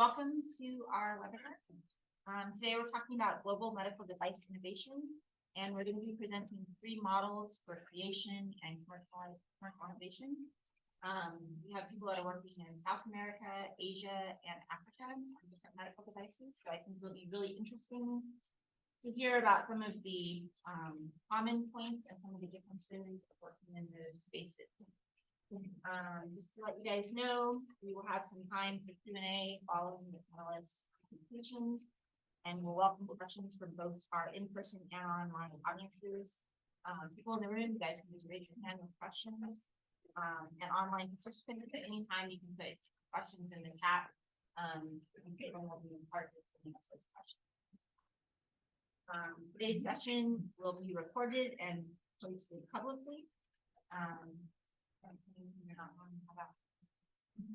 Welcome to our webinar. Today we're talking about global medical device innovation, and we're going to be presenting 3 models for creation and commercialization. We have people that are working in South America, Asia, and Africa on different medical devices, so I think it'll be really interesting to hear about some of the common points and some of the differences of working in those spaces. Just to let you guys know, we will have some time for Q&A following the panelists' presentations, and we'll welcome questions from both our in-person and online audiences. People in the room, you guys can just raise your hand with questions. And online participants, at any time you can put questions in the chat. And people will be part of those questions. Today's session will be recorded and posted publicly.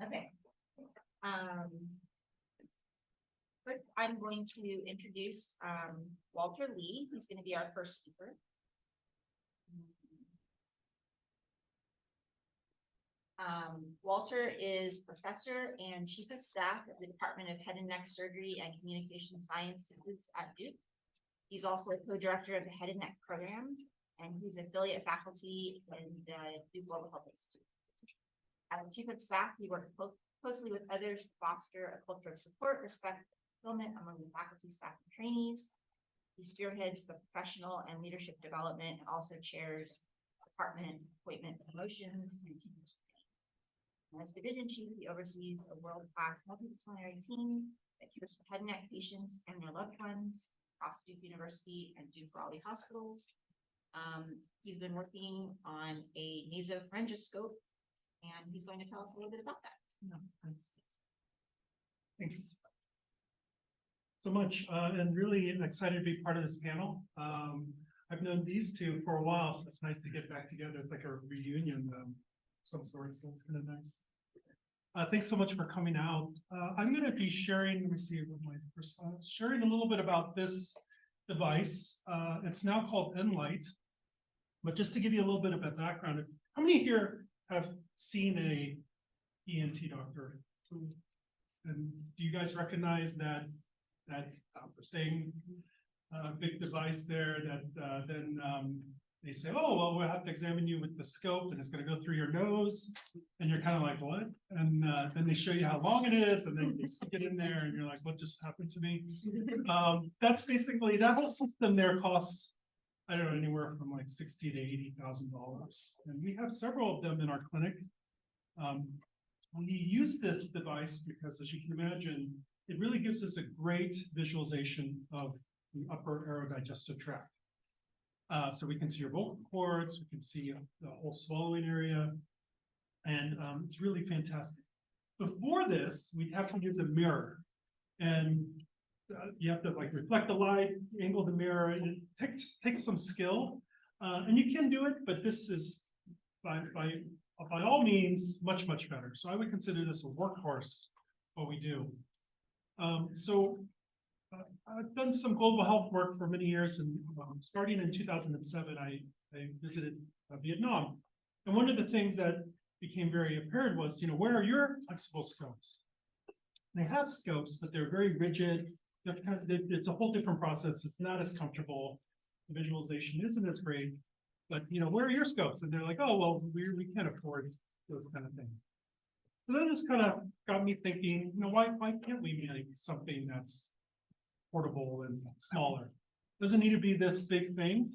Okay. First, I'm going to introduce Walter Lee. He's going to be our first speaker. Walter is professor and chief of staff at the Department of Head and Neck Surgery and Communication Sciences at Duke. He's also a co-director of the Head and Neck Program, and he's affiliate faculty in the Duke Global Health Institute. As chief of staff, he worked closely with others to foster a culture of support, respect, and fulfillment among the faculty, staff, and trainees. He spearheads the professional and leadership development and also chairs department appointment promotions and teams. As division chief, he oversees a world-class multidisciplinary team that cares for head and neck patients and their loved ones across Duke University and Duke Raleigh hospitals. He's been working on a nasopharyngoscope, and he's going to tell us a little bit about that. No, thanks so much, and really excited to be part of this panel. I've known these two for a while, so it's nice to get back together. It's like a reunion of some sort, so it's kind of nice. Thanks so much for coming out. I'm going to be sharing, let me see my first sharing a little bit about this device. It's now called Enlight, but just to give you a little bit of a background, how many here have seen a ENT doctor? And do you guys recognize that thing, big device there that then they say, oh, well, we'll have to examine you with the scope, and it's going to go through your nose, and you're kind of like, what? And then they show you how long it is, and then you stick it in there, and you're like, what just happened to me? That's basically, that whole system there costs, I don't know, anywhere from like $60,000 to $80,000. And we have several of them in our clinic. We use this device because, as you can imagine, it really gives us a great visualization of the upper aerodigestive tract. So we can see your vocal cords, we can see the whole swallowing area, and it's really fantastic. Before this, we'd have to use a mirror, and you have to like reflect the light, angle the mirror, and it takes some skill, and you can do it, but this is by all means much better. So I would consider this a workhorse, what we do. I've done some global health work for many years, and starting in 2007, I visited Vietnam. And one of the things that became very apparent was, where are your flexible scopes? They have scopes, but they're very rigid. It's a whole different process. It's not as comfortable. The visualization isn't as great. But, where are your scopes? And they're like, oh, well, we can't afford those kind of things. So that just kind of got me thinking, why can't we make something that's portable and smaller? Doesn't need to be this big thing.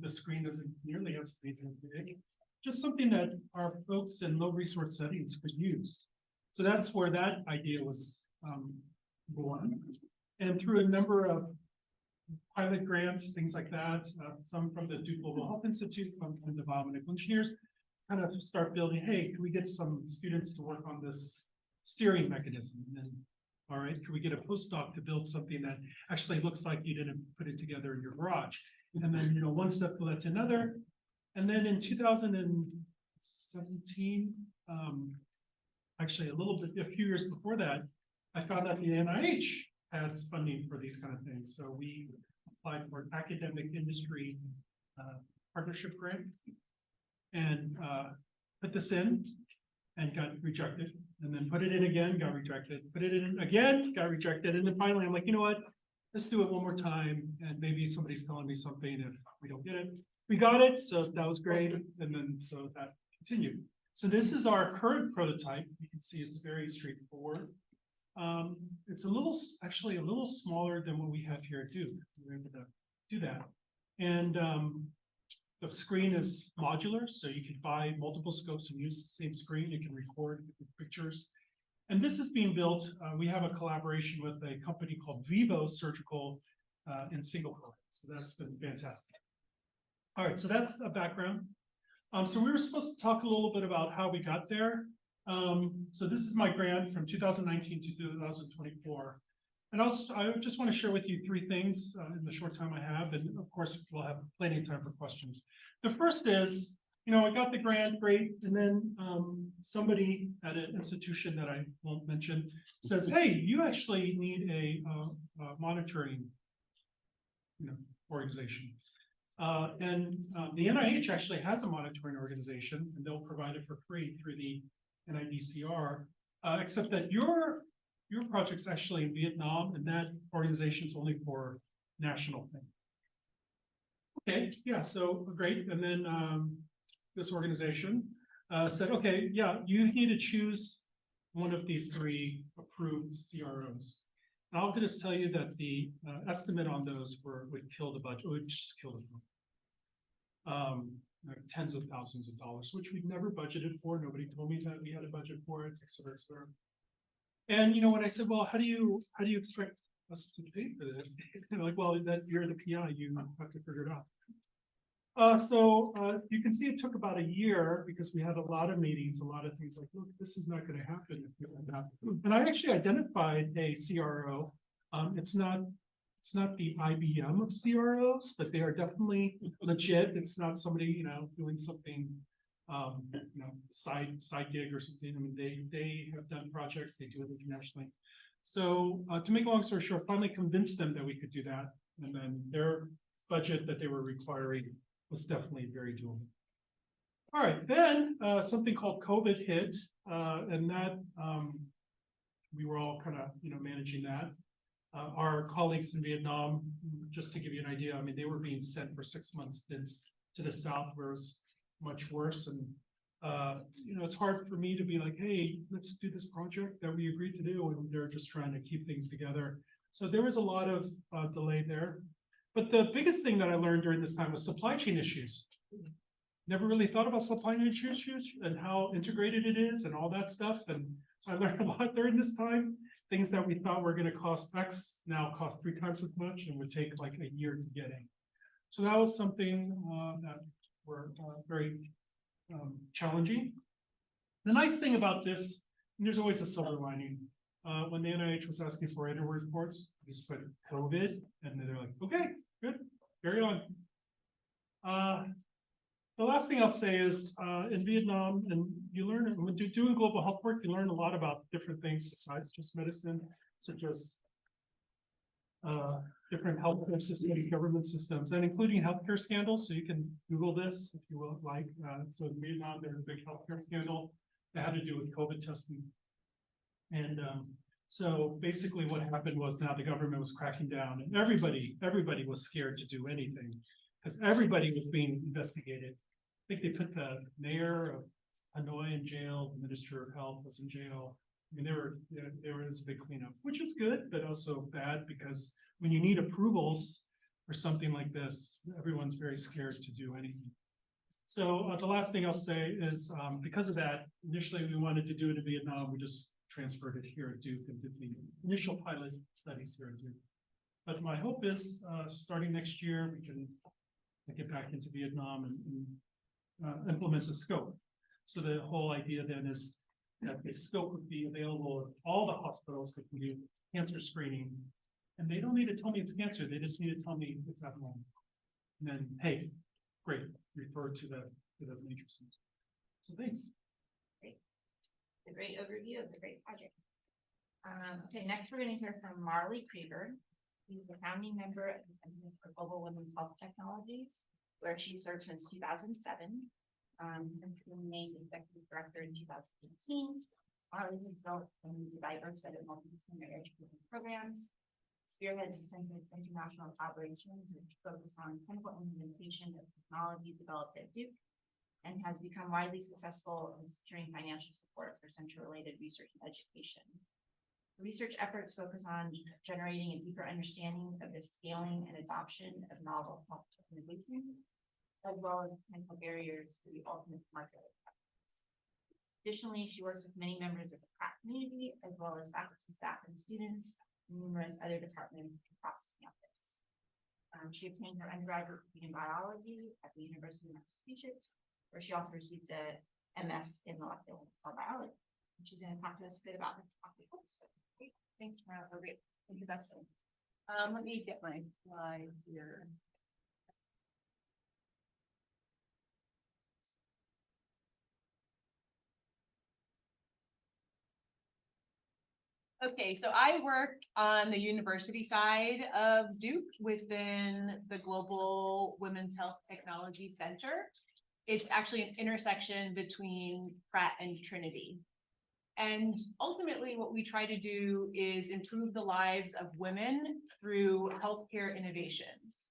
The screen doesn't nearly have to be this big. Just something that our folks in low resource settings could use. So that's where that idea was born. And through a number of pilot grants, things like that, some from the Duke Global Health Institute, from the biomedical engineers, kind of start building, hey, can we get some students to work on this steering mechanism? And then, all right, can we get a postdoc to build something that actually looks like you didn't put it together in your garage? And then, one step led to another. And then in 2017, actually a few years before that, I found out the NIH has funding for these kind of things. So we applied for an academic industry partnership grant and put this in and got rejected. and then put it in again, got rejected, put it in again, got rejected, and then finally I'm like, you know what? Let's do it one more time, and maybe somebody's telling me something if we don't get it. We got it, so that was great, and then so that continued. So this is our current prototype. You can see it's very straightforward. It's actually a little smaller than what we have here at Duke. We're able to do that. And the screen is modular, so you can buy multiple scopes and use the same screen. You can record pictures. And this is being built. We have a collaboration with a company called Vivo Surgical in Singapore. So that's been fantastic. All right, so that's a background. So we were supposed to talk a little bit about how we got there. So this is my grant from 2019 to 2024. And I just want to share with you three things in the short time I have. And of course, we'll have plenty of time for questions. The first is, I got the grant, great. And then somebody at an institution that I won't mention says, hey, you actually need a monitoring organization. The NIH actually has a monitoring organization, and they'll provide it for free through the NIDCR, except that your project's actually in Vietnam, and that organization's only for national thing. Okay, yeah, so great. And then this organization said, okay, yeah, you need to choose one of these three approved CROs. And I'll just tell you that the estimate on those would kill the budget, would just kill the budget. Like tens of thousands of dollars, which we'd never budgeted for. Nobody told me that we had a budget for it, et cetera, et cetera. And when I said, well, how do you expect us to pay for this? And like, well, that you're the PI, you have to figure it out. So you can see it took about a year because we had a lot of meetings, a lot of things like, look, this is not going to happen if we don't have. And I actually identified a CRO. It's not the IBM of CROs, but they are definitely legit. It's not somebody, doing something, side gig or something. I mean, they have done projects, they do it internationally. So to make a long story short, finally convinced them that we could do that. And then their budget that they were requiring was definitely very doable. All right, then something called COVID hit, and that we were all kind of, managing that. Our colleagues in Vietnam, just to give you an idea, I mean, they were being sent for 6 month stints to the south where it was much worse. And, it's hard for me to be like, hey, let's do this project that we agreed to do. And they're just trying to keep things together. So there was a lot of delay there. But the biggest thing that I learned during this time was supply chain issues. Never really thought about supply chain issues and how integrated it is and all that stuff. And so I learned a lot during this time. Things that we thought were going to cost X now cost 3 times as much and would take like a year to get in. So that was something that were very challenging. The nice thing about this, and there's always a silver lining, when the NIH was asking for annual reports, we just put COVID, and then they're like, okay, good, carry on. The last thing I'll say is in Vietnam, and you learn when you're doing global health work, you learn a lot about different things besides just medicine, such as different healthcare systems, government systems, and including healthcare scandals. So you can Google this if you will like. So in Vietnam, there's a big healthcare scandal that had to do with COVID testing. And so basically what happened was now the government was cracking down and everybody was scared to do anything because everybody was being investigated. I think they put the mayor of Hanoi in jail, the minister of health was in jail. I mean, there was a big cleanup, which is good, but also bad because when you need approvals for something like this, everyone's very scared to do anything. So the last thing I'll say is because of that, initially we wanted to do it in Vietnam, we just transferred it here at Duke and did the initial pilot studies here at Duke. But my hope is starting next year, we can get back into Vietnam and implement the scope. So the whole idea then is that the scope would be available at all the hospitals that can do cancer screening. And they don't need to tell me it's cancer, they just need to tell me it's abnormal. And then, hey, great, refer to the major symptoms. So thanks. Great. A great overview of the great project. Okay, next we're going to hear from Marley Krieger. She's the founding member of the Center for Global Women's Health Technologies, where she served since 2007. Since being named executive director in 2018. Harley has built and leads a diverse set of multidisciplinary education programs, spearheads the Center of International Collaborations, which focus on clinical implementation of technologies developed at Duke, and has become widely successful in securing financial support for center-related research and education. The research efforts focus on generating a deeper understanding of the scaling and adoption of novel health innovations, as well as potential barriers to the ultimate market. Additionally, she works with many members of the prac community, as well as faculty, staff, and students, and numerous other departments across campus. She obtained her undergraduate degree in biology at the University of Massachusetts, where she also received a MS in molecular biology. And she's going to talk to us a bit about the topic. Great. Thanks for a great introduction. Let me get my slides here. Okay, so I work on the university side of Duke within the Global Women's Health Technology Center. It's actually an intersection between Pratt and Trinity. And ultimately what we try to do is improve the lives of women through healthcare innovations.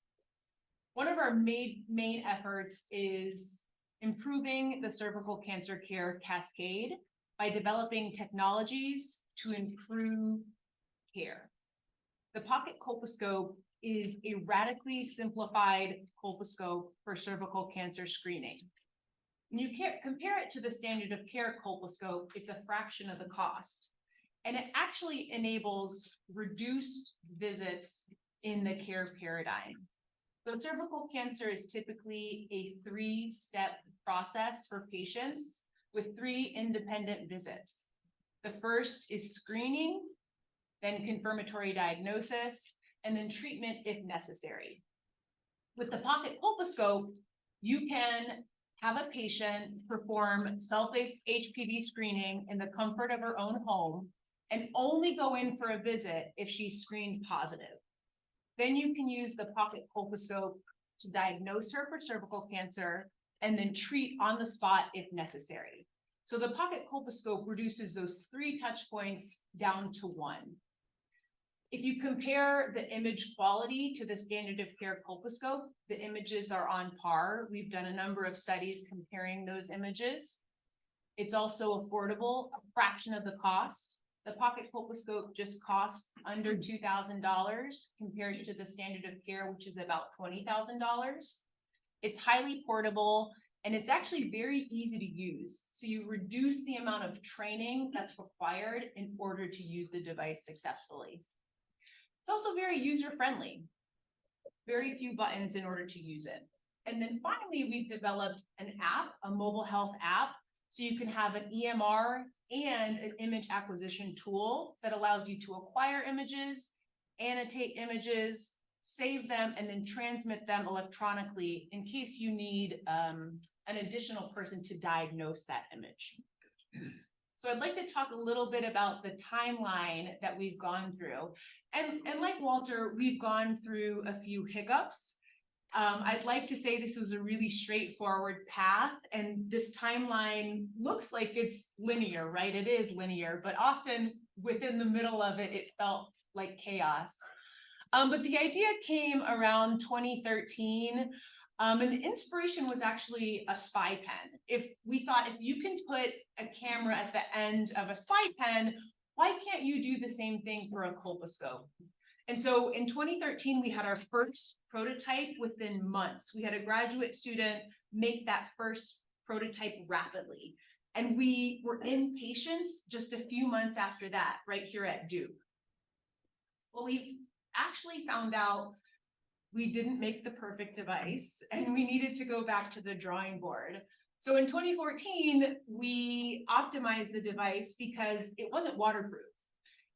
One of our main efforts is improving the cervical cancer care cascade by developing technologies to improve care. The pocket colposcope is a radically simplified colposcope for cervical cancer screening. When you compare it to the standard of care colposcope, it's a fraction of the cost. And it actually enables reduced visits in the care paradigm. So cervical cancer is typically a 3-step process for patients with 3 independent visits. The first is screening, then confirmatory diagnosis, and then treatment if necessary. With the pocket colposcope, you can have a patient perform self-HPV screening in the comfort of her own home and only go in for a visit if she's screened positive. Then you can use the pocket colposcope to diagnose her for cervical cancer and then treat on the spot if necessary. So the pocket colposcope reduces those 3 touch points down to 1. If you compare the image quality to the standard of care colposcope, the images are on par. We've done a number of studies comparing those images. It's also affordable, a fraction of the cost. The pocket colposcope just costs under $2,000 compared to the standard of care, which is about $20,000. It's highly portable, and it's actually very easy to use. So you reduce the amount of training that's required in order to use the device successfully. It's also very user-friendly. Very few buttons in order to use it. And then finally, we've developed an app, a mobile health app, so you can have an EMR and an image acquisition tool that allows you to acquire images, annotate images, save them, and then transmit them electronically in case you need an additional person to diagnose that image. So I'd like to talk a little bit about the timeline that we've gone through. And like Walter, we've gone through a few hiccups. I'd like to say this was a really straightforward path, and this timeline looks like it's linear, right? It is linear, but often within the middle of it, it felt like chaos. But the idea came around 2013, and the inspiration was actually a spy pen. We thought if you can put a camera at the end of a spy pen, why can't you do the same thing for a colposcope? And so in 2013, we had our first prototype within months. We had a graduate student make that first prototype rapidly. And we were in patients just a few months after that, right here at Duke. Well, we actually found out we didn't make the perfect device and we needed to go back to the drawing board. So in 2014, we optimized the device because it wasn't waterproof.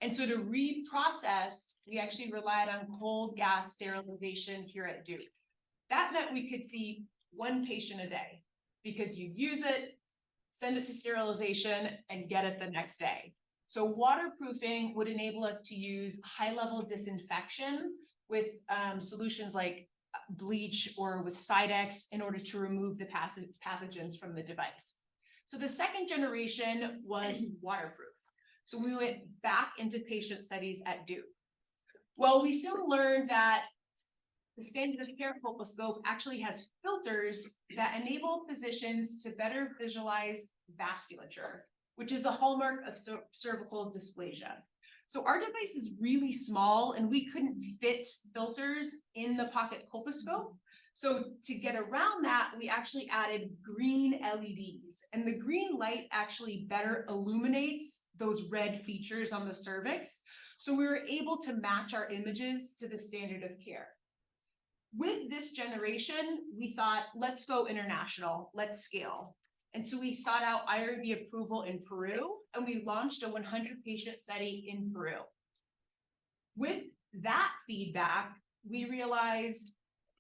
And so to reprocess, we actually relied on cold gas sterilization here at Duke. That meant we could see 1 patient a day because you use it, send it to sterilization, and get it the next day. So waterproofing would enable us to use high-level disinfection with solutions like bleach or with Sidex in order to remove the pathogens from the device. So the second generation was waterproof. So we went back into patient studies at Duke. Well, we soon learned that the standard of care Callascope actually has filters that enable physicians to better visualize vasculature, which is a hallmark of cervical dysplasia. So our device is really small and we couldn't fit filters in the pocket Callascope. So to get around that, we actually added green LEDs, and the green light actually better illuminates those red features on the cervix. So we were able to match our images to the standard of care. With this generation, we thought, let's go international, let's scale. And so we sought out IRB approval in Peru, and we launched a 100-patient study in Peru. With that feedback, we realized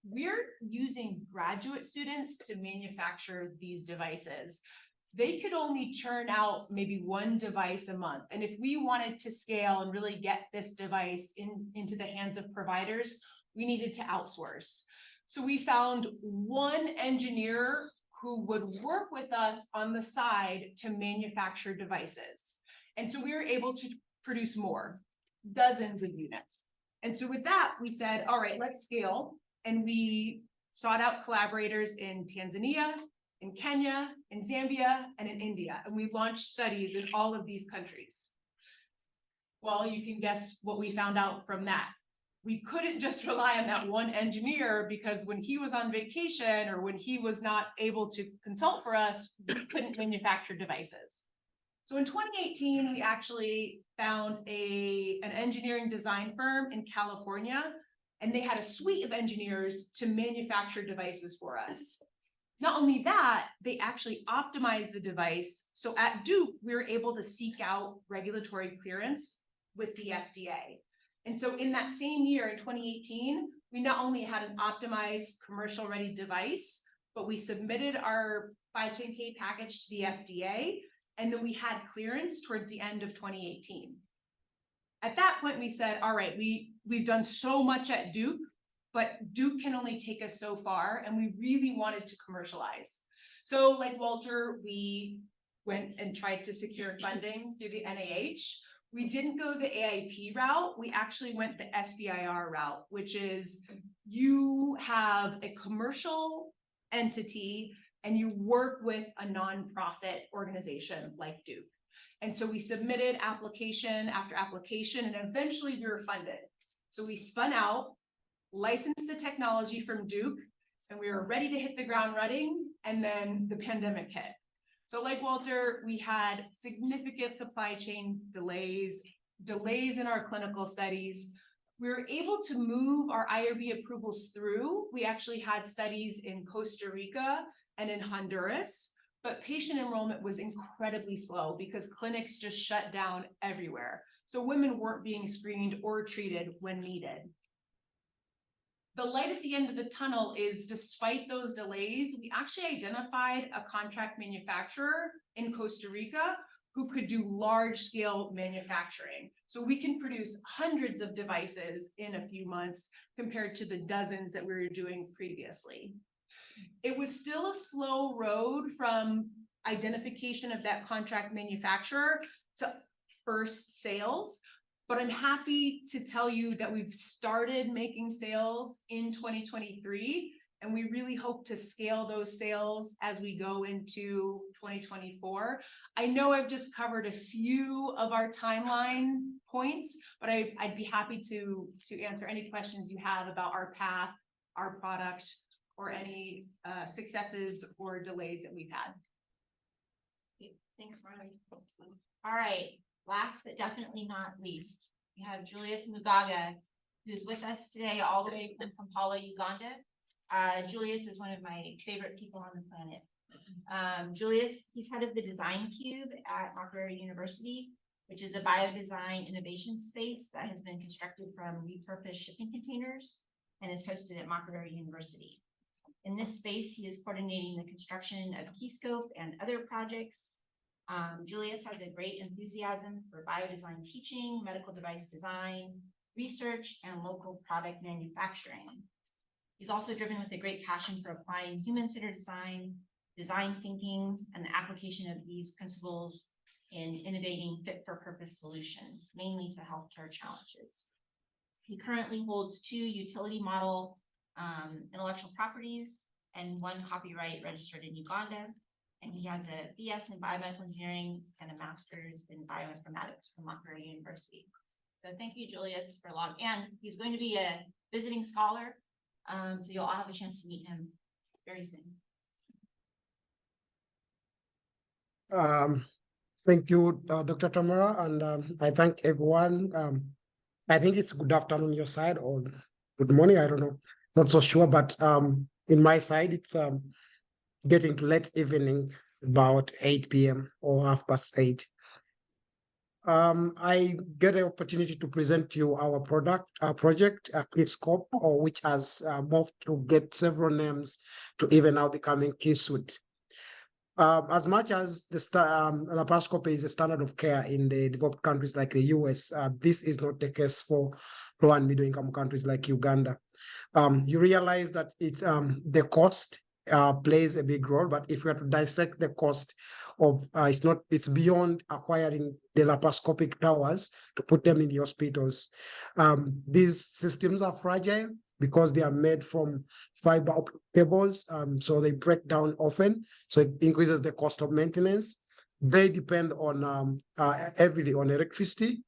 we're using graduate students to manufacture these devices. They could only churn out maybe one device a month. And if we wanted to scale and really get this device into the hands of providers, we needed to outsource. So we found one engineer who would work with us on the side to manufacture devices. And so we were able to produce more, dozens of units. And so with that, we said, all right, let's scale. And we sought out collaborators in Tanzania, in Kenya, in Zambia, and in India. And we launched studies in all of these countries. Well, you can guess what we found out from that. We couldn't just rely on that one engineer, because when he was on vacation or when he was not able to consult for us, we couldn't manufacture devices. So in 2018, we actually found an engineering design firm in California, and they had a suite of engineers to manufacture devices for us. Not only that, they actually optimized the device. So at Duke, we were able to seek out regulatory clearance with the FDA. And so in that same year, in 2018, we not only had an optimized commercial ready device, but we submitted our 510(k) package to the FDA, and then we had clearance towards the end of 2018. At that point, we said, all right, we've done so much at Duke, but Duke can only take us so far, and we really wanted to commercialize. So like Walter, we went and tried to secure funding through the NIH. We didn't go the AIP route. We actually went the SBIR route, which is you have a commercial entity and you work with a nonprofit organization like Duke. And so we submitted application after application, and eventually we were funded. So we spun out, licensed the technology from Duke, and we were ready to hit the ground running, and then the pandemic hit. So like Walter, we had significant supply chain delays in our clinical studies. We were able to move our IRB approvals through. We actually had studies in Costa Rica and in Honduras, but patient enrollment was incredibly slow because clinics just shut down everywhere. So women weren't being screened or treated when needed. The light at the end of the tunnel is, despite those delays, we actually identified a contract manufacturer in Costa Rica who could do large scale manufacturing. So we can produce hundreds of devices in a few months compared to the dozens that we were doing previously. It was still a slow road from identification of that contract manufacturer to first sales. But I'm happy to tell you that we've started making sales in 2023, and we really hope to scale those sales as we go into 2024. I know I've just covered a few of our timeline points, but I'd be happy to answer any questions you have about our path, our product, or any successes or delays that we've had. Thanks, Marley. All right. Last but definitely not least, we have Julius Mugaga, who's with us today all the way from Kampala, Uganda. Julius is one of my favorite people on the planet. Julius, he's head of the Design Cube at Makerere University, which is a biodesign innovation space that has been constructed from repurposed shipping containers and is hosted at Makerere University. In this space, he is coordinating the construction of KeyScope and other projects. Julius has a great enthusiasm for biodesign teaching, medical device design, research, and local product manufacturing. He's also driven with a great passion for applying human-centered design design thinking, and the application of these principles in innovating fit-for-purpose solutions, mainly to healthcare challenges. He currently holds 2 utility model intellectual properties and 1 copyright registered in Uganda. And he has a BS in biomedical engineering and a master's in bioinformatics from Makerere University. So thank you, Julius, for log. And he's going to be a visiting scholar. So you'll all have a chance to meet him very soon. Thank you, Dr. Tamara, and I thank everyone. I think it's good afternoon on your side or good morning. I don't know, not so sure, but in my side, it's getting to late evening, about 8 p.m. or 8:30. I get the opportunity to present to you our project, KeyScope, or which has moved to get several names to even now becoming KeySuite. As much as the laparoscope is a standard of care in the developed countries like the US, this is not the case for low and middle income countries like Uganda. You realize that it's the cost plays a big role, but if we are to dissect the cost of it's beyond acquiring the laparoscopic towers to put them in the hospitals. These systems are fragile because they are made from fiber optic cables, so they break down often, so it increases the cost of maintenance. They depend on heavily on electricity,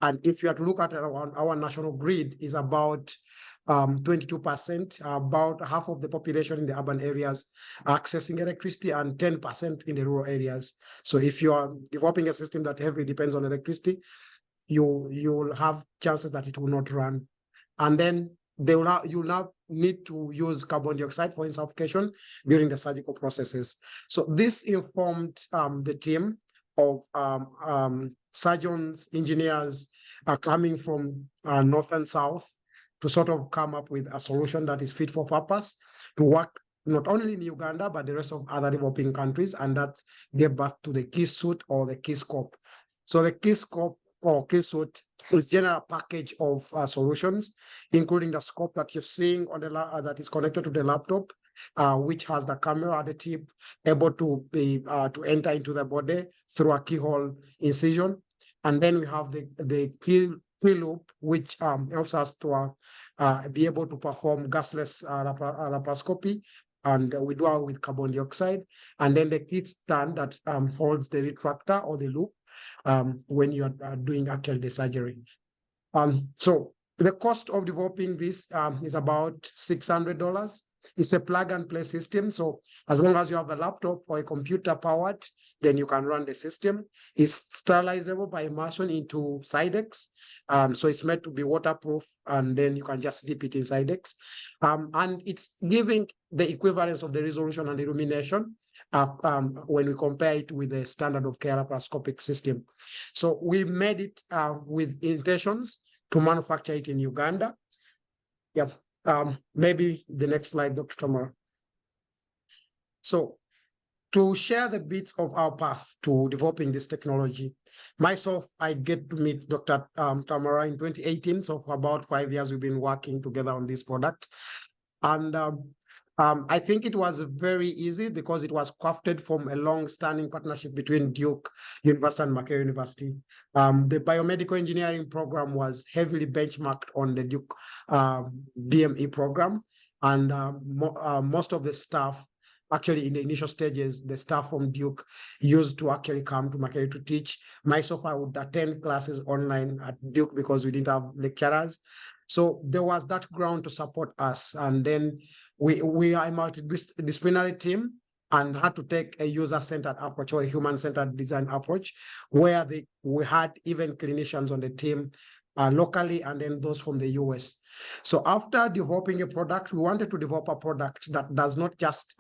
and if you are to look at our national grid is about 22%, about half of the population in the urban areas are accessing electricity and 10% in the rural areas. So if you are developing a system that heavily depends on electricity, you'll have chances that it will not run. And then you'll now need to use carbon dioxide for insuffocation during the surgical processes. So this informed the team of surgeons, engineers coming from north and south to sort of come up with a solution that is fit for purpose to work not only in Uganda, but the rest of other developing countries, and that gave birth to the KeySuite or the KeyScope. So the KeyScope or KeySuite is general package of solutions, including the scope that you're seeing on the that is connected to the laptop, which has the camera at the tip, able to be to enter into the body through a keyhole incision, and then we have the key loop, which helps us to be able to perform gasless laparoscopy, and we do it with carbon dioxide, and then the key stand that holds the retractor or the loop when you are doing actually the surgery. So the cost of developing this is about $600. It's a plug and play system. So as long as you have a laptop or a computer powered, then you can run the system. It's sterilizable by immersion into Sidex. So it's meant to be waterproof, and then you can just dip it in Sidex. And it's giving the equivalence of the resolution and illumination when we compare it with the standard of care laparoscopic system. So we made it with intentions to manufacture it in Uganda. Yeah. Maybe the next slide, Dr. Tamara. So to share the bits of our path to developing this technology, myself, I get to meet Dr. Tamara in 2018. So for about 5 years, we've been working together on this product. And I think it was very easy because it was crafted from a long-standing partnership between Duke University and Makerere University. The biomedical engineering program was heavily benchmarked on the Duke BME program, and most of the staff, actually in the initial stages, the staff from Duke used to actually come to Makerere to teach. Myself, I would attend classes online at Duke because we didn't have lecturers. So there was that ground to support us, and then we are a multidisciplinary team and had to take a user-centered approach or a human-centered design approach, where we had even clinicians on the team locally and then those from the US. So after developing a product, we wanted to develop a product that does not just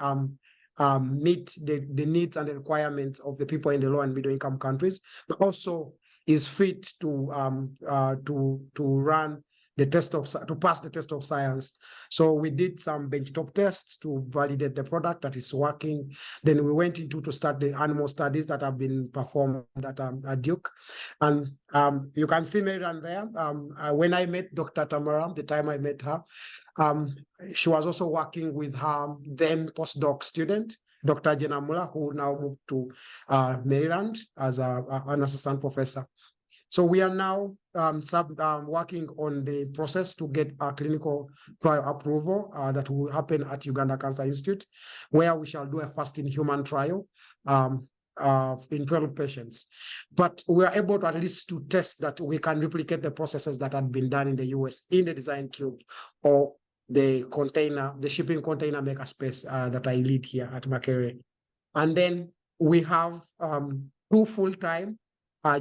meet the needs and the requirements of the people in the low and middle income countries, but also is fit to run the to pass the test of science. So we did some benchtop tests to validate the product that is working. Then we went into to start the animal studies that have been performed at Duke. And you can see Marian there. When I met Dr. Tamara, the time I met her, she was also working with her then postdoc student, Dr. Jenamula, who now moved to Maryland as an assistant professor. So we are now working on the process to get a clinical trial approval that will happen at Uganda Cancer Institute, where we shall do a first-in-human trial in 12 patients. But we are able to at least to test that we can replicate the processes that had been done in the US in the design cube or the shipping container makerspace that I lead here at Makerere. And then we have 2 full-time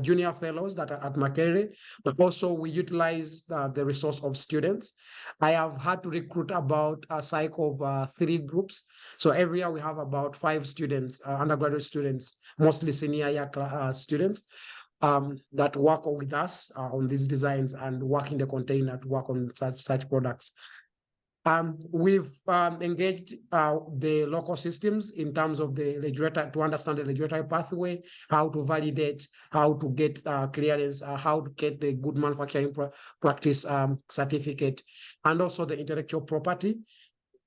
junior fellows that are at Makerere, but also we utilize the resource of students. I have had to recruit about a cycle of 3 groups. So every year we have about 5 students, undergraduate students, mostly senior year students that work with us on these designs and work in the container to work on such products. We've engaged the local systems in terms of the regulator to understand the regulatory pathway, how to validate, how to get clearance, how to get the good manufacturing practice certificate, and also the intellectual property.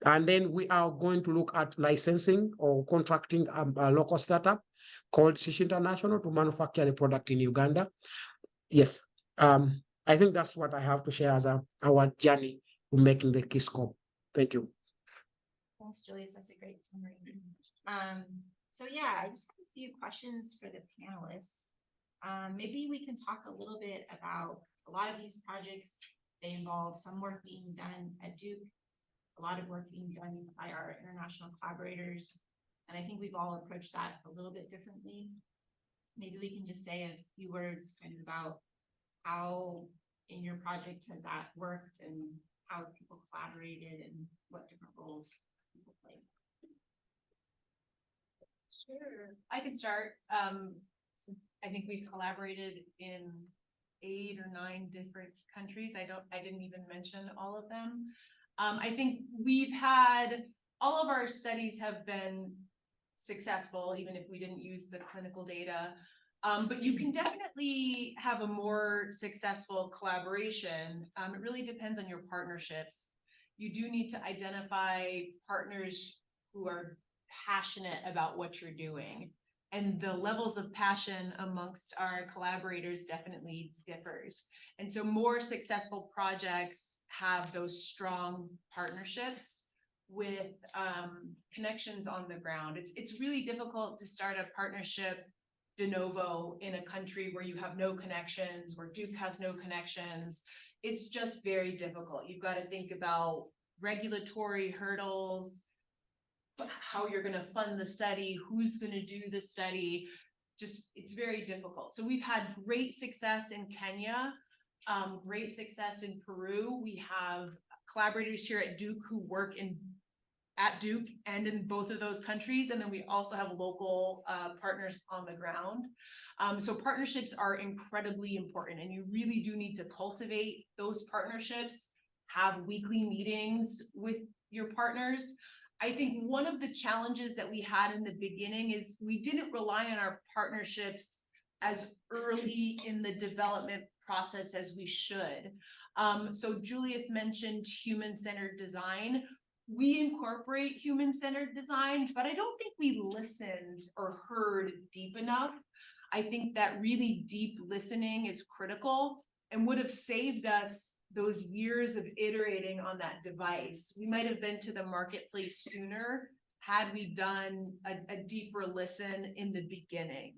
And then we are going to look at licensing or contracting a local startup called Shish International to manufacture the product in Uganda. Yes, I think that's what I have to share as our journey to making the KeyScope. Thank you. Thanks, Julius. That's a great summary. So yeah, I just have a few questions for the panelists. Maybe we can talk a little bit about a lot of these projects. They involve some work being done at Duke, a lot of work being done by our international collaborators. And I think we've all approached that a little bit differently. Maybe we can just say a few words kind of about how in your project has that worked and how people collaborated and what different roles people played. Sure, I can start. Since I think we've collaborated in 8 or 9 different countries. I didn't even mention all of them. I think we've had, all of our studies have been successful, even if we didn't use the clinical data. But you can definitely have a more successful collaboration. It really depends on your partnerships. You do need to identify partners who are passionate about what you're doing. And the levels of passion amongst our collaborators definitely differs. And so more successful projects have those strong partnerships with connections on the ground. It's really difficult to start a partnership de novo in a country where you have no connections, where Duke has no connections. It's just very difficult. You've got to think about regulatory hurdles, how you're going to fund the study, who's going to do the study. It's very difficult. So we've had great success in Kenya, great success in Peru. We have collaborators here at Duke who work at Duke and in both of those countries. And then we also have local partners on the ground. So partnerships are incredibly important, and you really do need to cultivate those partnerships, have weekly meetings with your partners. I think one of the challenges that we had in the beginning is we didn't rely on our partnerships as early in the development process as we should. So Julius mentioned human-centered design. We incorporate human-centered design, but I don't think we listened or heard deep enough. I think that really deep listening is critical and would have saved us those years of iterating on that device. We might have been to the marketplace sooner had we done a deeper listen in the beginning.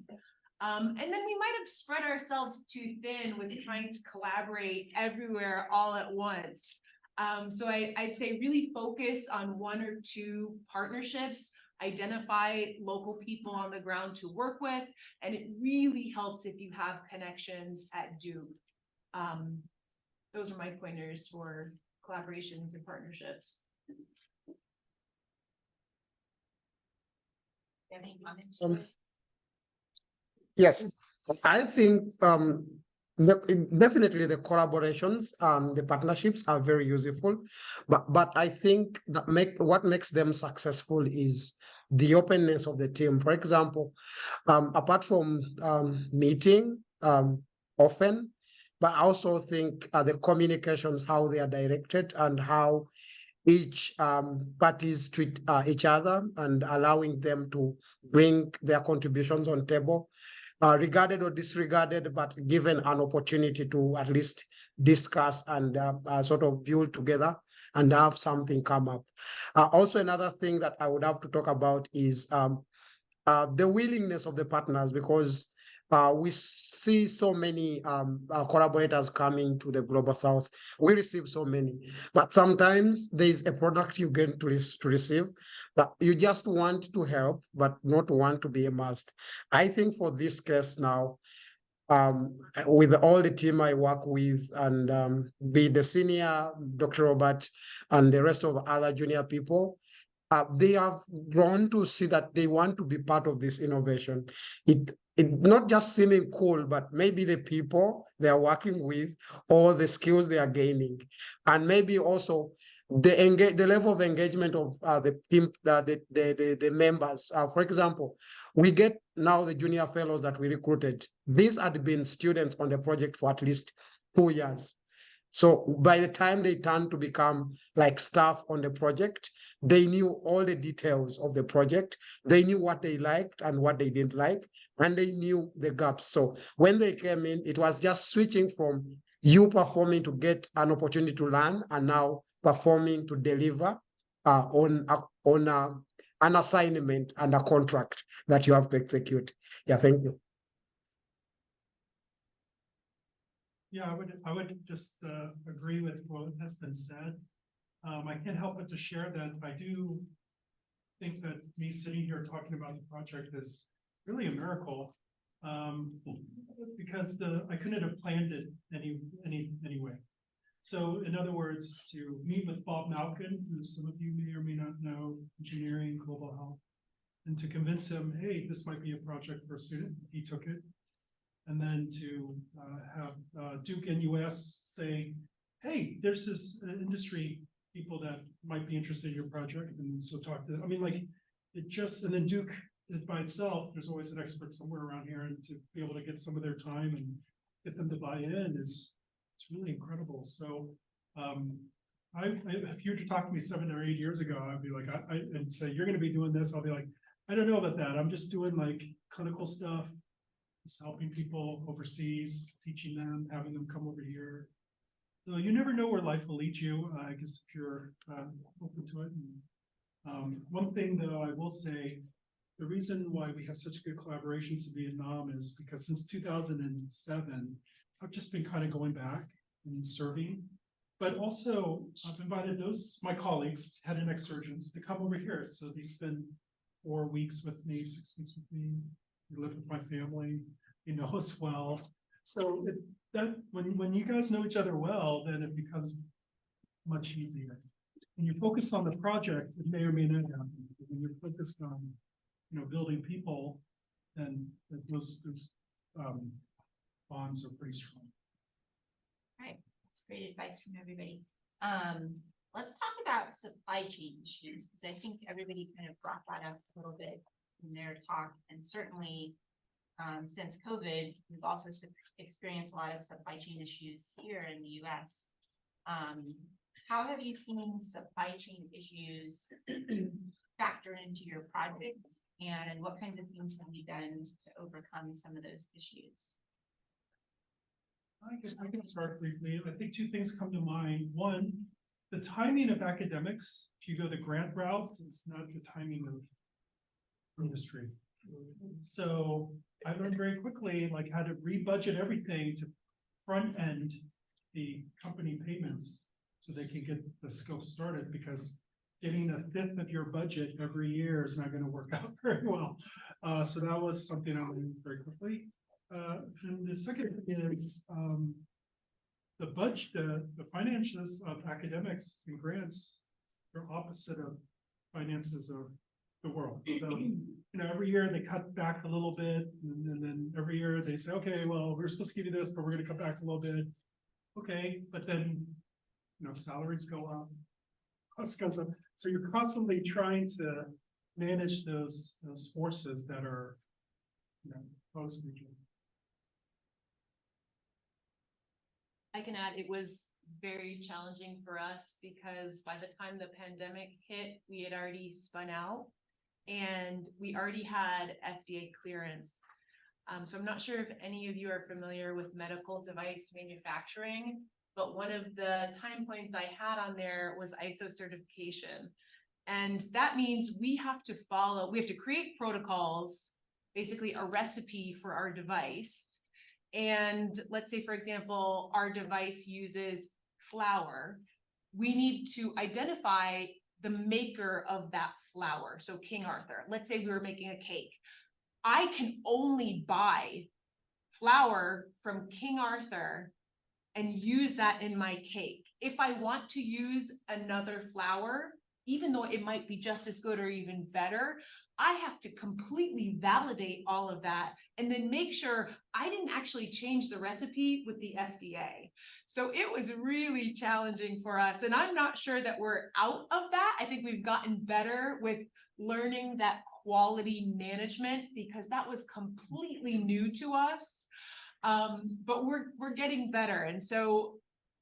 And then we might have spread ourselves too thin with trying to collaborate everywhere all at once. So I'd say really focus on 1 or 2 partnerships, identify local people on the ground to work with, and it really helps if you have connections at Duke. Those are my pointers for collaborations and partnerships. Do you have any comments? Yes, I think definitely the collaborations, the partnerships are very useful, but I think that what makes them successful is the openness of the team. For example, apart from meeting often, but I also think the communications, how they are directed and how each parties treat each other and allowing them to bring their contributions on table, regarded or disregarded, but given an opportunity to at least discuss and sort of build together and have something come up. Also, another thing that I would have to talk about is the willingness of the partners, because we see so many collaborators coming to the Global South. We receive so many, but sometimes there is a product you get to receive that you just want to help, but not want to be a must. I think for this case now, with all the team I work with and be the senior, Dr. Robert, and the rest of other junior people, they have grown to see that they want to be part of this innovation. It not just seeming cool, but maybe the people they are working with or the skills they are gaining, and maybe also the level of engagement of the team, the members. For example, we get now the junior fellows that we recruited. These had been students on the project for at least 2 years. So by the time they turned to become like staff on the project, they knew all the details of the project. They knew what they liked and what they didn't like, and they knew the gaps. So when they came in, it was just switching from you performing to get an opportunity to learn, and now performing to deliver on an assignment and a contract that you have to execute. Yeah, thank you. Yeah, I would just agree with what has been said. I can't help but to share that I do think that me sitting here talking about the project is really a miracle, because I couldn't have planned it anyway. So in other words, to meet with Bob Malkin, who some of you may or may not know, engineering, global health, and to convince him, hey, this might be a project for a student, he took it. And then to have Duke NUS say, hey, there's this industry people that might be interested in your project, and so talk to them. I mean, like, it just, and then Duke by itself, there's always an expert somewhere around here, and to be able to get some of their time and get them to buy in it's really incredible. So if you were to talk to me 7 or 8 years ago, I'd be like, and say, you're gonna be doing this, I'll be like, I don't know about that. I'm just doing like clinical stuff, helping people overseas, teaching them, having them come over here. So you never know where life will lead you, I guess, if you're open to it. And, one thing though, I will say, the reason why we have such good collaborations in Vietnam is because since 2007, I've just been kind of going back and serving, but also I've invited my colleagues, head and neck surgeons, to come over here. So they spend 4 weeks with me, 6 weeks with me. You live with my family, you know, as well. So when you guys know each other well, then it becomes much easier. When you focus on the project, it may or may not happen. When you're focused on, you know, building people, then those bonds are pretty strong. All right, that's great advice from everybody. Let's talk about supply chain issues, because I think everybody kind of brought that up a little bit in their talk, and certainly since COVID, we've also experienced a lot of supply chain issues here in the US. How have you seen supply chain issues factor into your project, and what kinds of things have you done to overcome some of those issues? I can start briefly. I think 2 things come to mind. One, the timing of academics. If you go the grant route, it's not the timing of industry. So I learned very quickly like how to rebudget everything to front end the company payments so they can get the scope started, because getting 1/5 of your budget every year is not going to work out very well. So that was something I learned very quickly. And the second thing is the budget, the finances of academics and grants are opposite of finances of the world. So, you know, every year they cut back a little bit, and then every year they say, okay, well, we're supposed to give you this, but we're going to cut back a little bit. Okay, but then, you know, salaries go up, cost goes up. So you're constantly trying to manage those forces that are, you know, opposed to each other. I can add, it was very challenging for us because by the time the pandemic hit, we had already spun out and we already had FDA clearance. So I'm not sure if any of you are familiar with medical device manufacturing, but one of the time points I had on there was ISO certification. And that means we have to create protocols, basically a recipe for our device. And let's say, for example, our device uses flour. We need to identify the maker of that flour. So King Arthur, let's say we were making a cake. I can only buy flour from King Arthur and use that in my cake. If I want to use another flour, even though it might be just as good or even better, I have to completely validate all of that and then make sure I didn't actually change the recipe with the FDA. So it was really challenging for us. And I'm not sure that we're out of that. I think we've gotten better with learning that quality management because that was completely new to us. But we're getting better. And so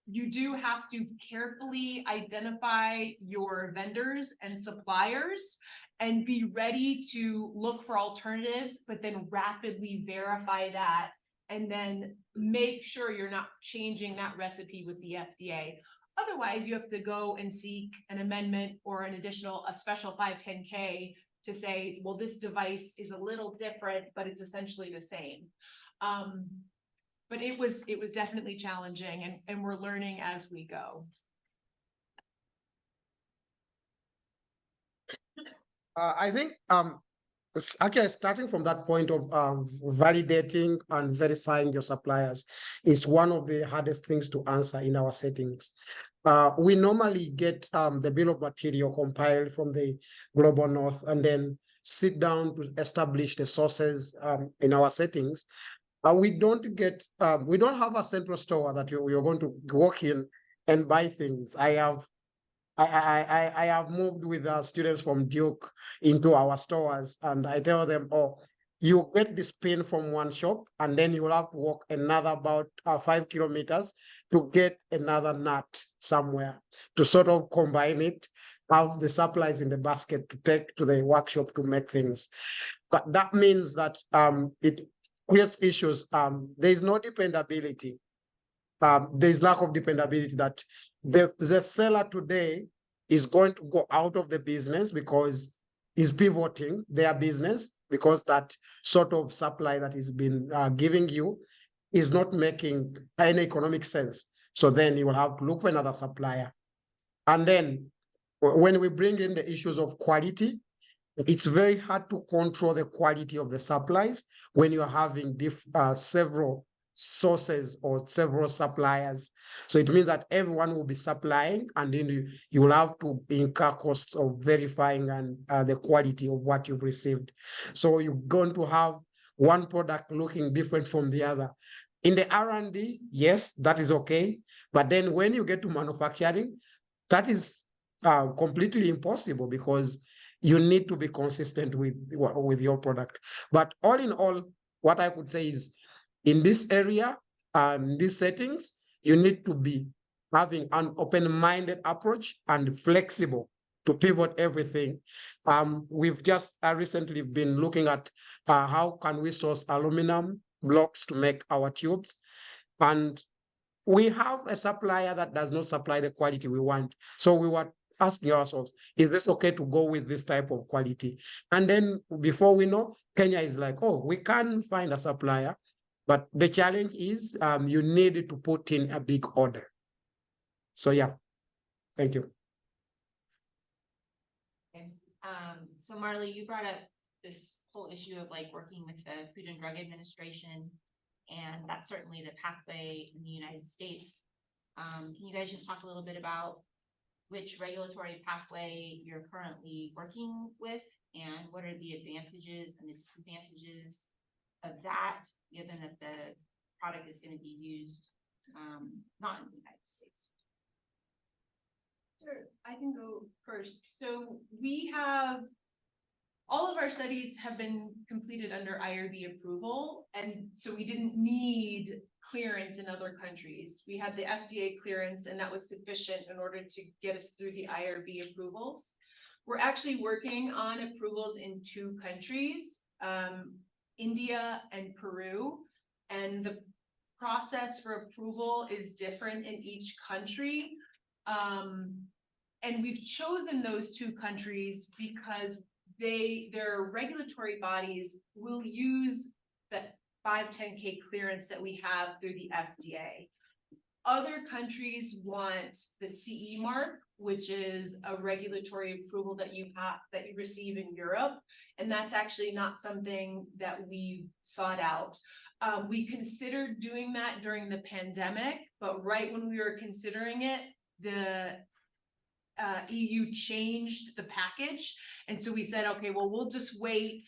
you do have to carefully identify your vendors and suppliers and be ready to look for alternatives, but then rapidly verify that and then make sure you're not changing that recipe with the FDA. Otherwise, you have to go and seek an amendment or a special 510K to say, well, this device is a little different, but it's essentially the same. But it was definitely challenging and we're learning as we go. I think okay, starting from that point of validating and verifying your suppliers is one of the hardest things to answer in our settings. We normally get the bill of material compiled from the Global North and then sit down to establish the sources in our settings. We don't have a central store that you're going to walk in and buy things. I have moved with students from Duke into our stores and I tell them, oh, you get this pin from one shop and then you will have to walk another about 5 kilometers to get another nut somewhere to sort of combine it, have the supplies in the basket to take to the workshop to make things. But that means that it creates issues. There is no dependability. There is lack of dependability that the seller today is going to go out of the business because he's pivoting their business because that sort of supply that he's been giving you is not making any economic sense. So then you will have to look for another supplier. And then when we bring in the issues of quality, it's very hard to control the quality of the supplies when you're having several sources or several suppliers. So it means that everyone will be supplying and then you will have to incur costs of verifying and the quality of what you've received. So you're going to have one product looking different from the other. In the R&D, yes, that is okay. But then when you get to manufacturing, that is completely impossible because you need to be consistent with your product. But all in all, what I could say is in this area, these settings, you need to be having an open-minded approach and flexible to pivot everything. We've just recently been looking at how can we source aluminum blocks to make our tubes. And we have a supplier that does not supply the quality we want. So we were asking ourselves, is this okay to go with this type of quality? And then before we know, Kenya is like, oh, we can find a supplier. But the challenge is you need to put in a big order. So yeah, thank you. Okay. So Marley, you brought up this whole issue of like working with the Food and Drug Administration, and that's certainly the pathway in the United States. Can you guys just talk a little bit about which regulatory pathway you're currently working with and what are the advantages and the disadvantages of that, given that the product is going to be used not in the United States? Sure, I can go first. So we have all of our studies have been completed under IRB approval, and so we didn't need clearance in other countries. We had the FDA clearance, and that was sufficient in order to get us through the IRB approvals. We're actually working on approvals in 2 countries, India and Peru, and the process for approval is different in each country. And we've chosen those 2 countries because their regulatory bodies will use the 510(k) clearance that we have through the FDA. Other countries want the CE mark, which is a regulatory approval that you receive in Europe, and that's actually not something that we've sought out. We considered doing that during the pandemic, but right when we were considering it, the EU changed the package, and so we said, okay, well, we'll just wait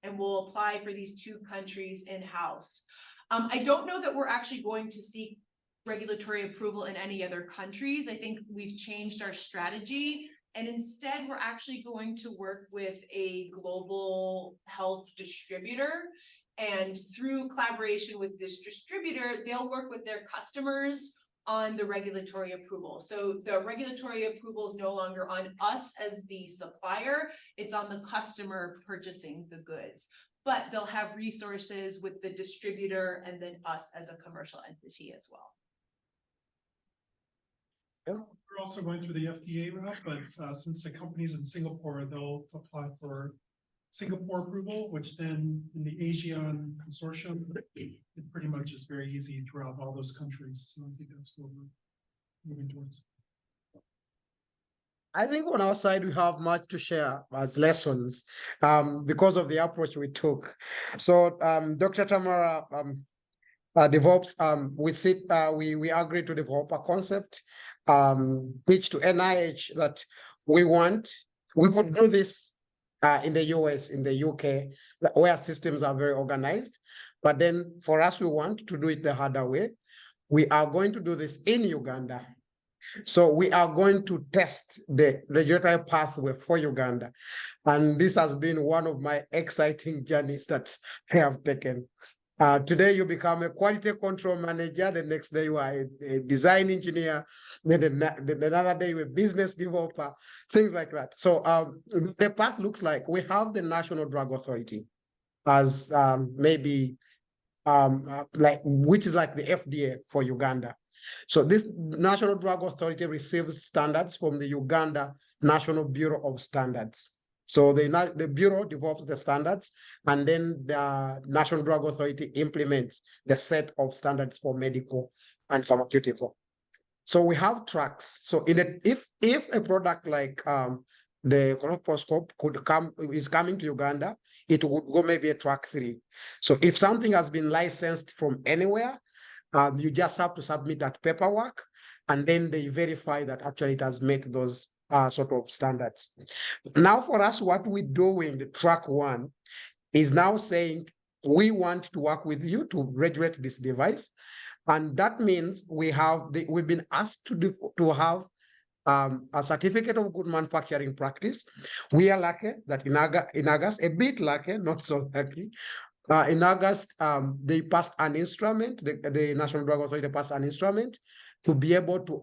and we'll apply for these 2 countries in-house. I don't know that we're actually going to seek regulatory approval in any other countries. I think we've changed our strategy, and instead we're actually going to work with a global health distributor, and through collaboration with this distributor, they'll work with their customers on the regulatory approval. So the regulatory approval is no longer on us as the supplier, it's on the customer purchasing the goods. But they'll have resources with the distributor and then us as a commercial entity as well. We're also going through the FDA route, but since the company's in Singapore, they'll apply for Singapore approval, which then in the ASEAN consortium, it pretty much is very easy throughout all those countries. So I think that's what we're moving towards. I think on our side, we have much to share as lessons because of the approach we took. So Dr. Tamara develops, we agreed to develop a concept, pitch to NIH that we could do this in the US, in the UK, where systems are very organized. But then for us, we want to do it the harder way. We are going to do this in Uganda. So we are going to test the regulatory pathway for Uganda. And this has been one of my exciting journeys that I have taken. Today you become a quality control manager, the next day you are a design engineer, then another day you're a business developer, things like that. So the path looks like we have the National Drug Authority as which is like the FDA for Uganda. So this National Drug Authority receives standards from the Uganda National Bureau of Standards. So the Bureau develops the standards, and then the National Drug Authority implements the set of standards for medical and pharmaceutical. So we have tracks. So if a product like the laparoscope is coming to Uganda, it would go maybe a track 3. So if something has been licensed from anywhere, you just have to submit that paperwork, and then they verify that actually it has met those sort of standards. Now for us, what we're doing, the track 1, is now saying we want to work with you to regulate this device. And that means we've been asked to have a certificate of good manufacturing practice. We are lucky that in August, a bit lucky, not so lucky. In August, they passed an instrument, the National Drug Authority passed an instrument to be able to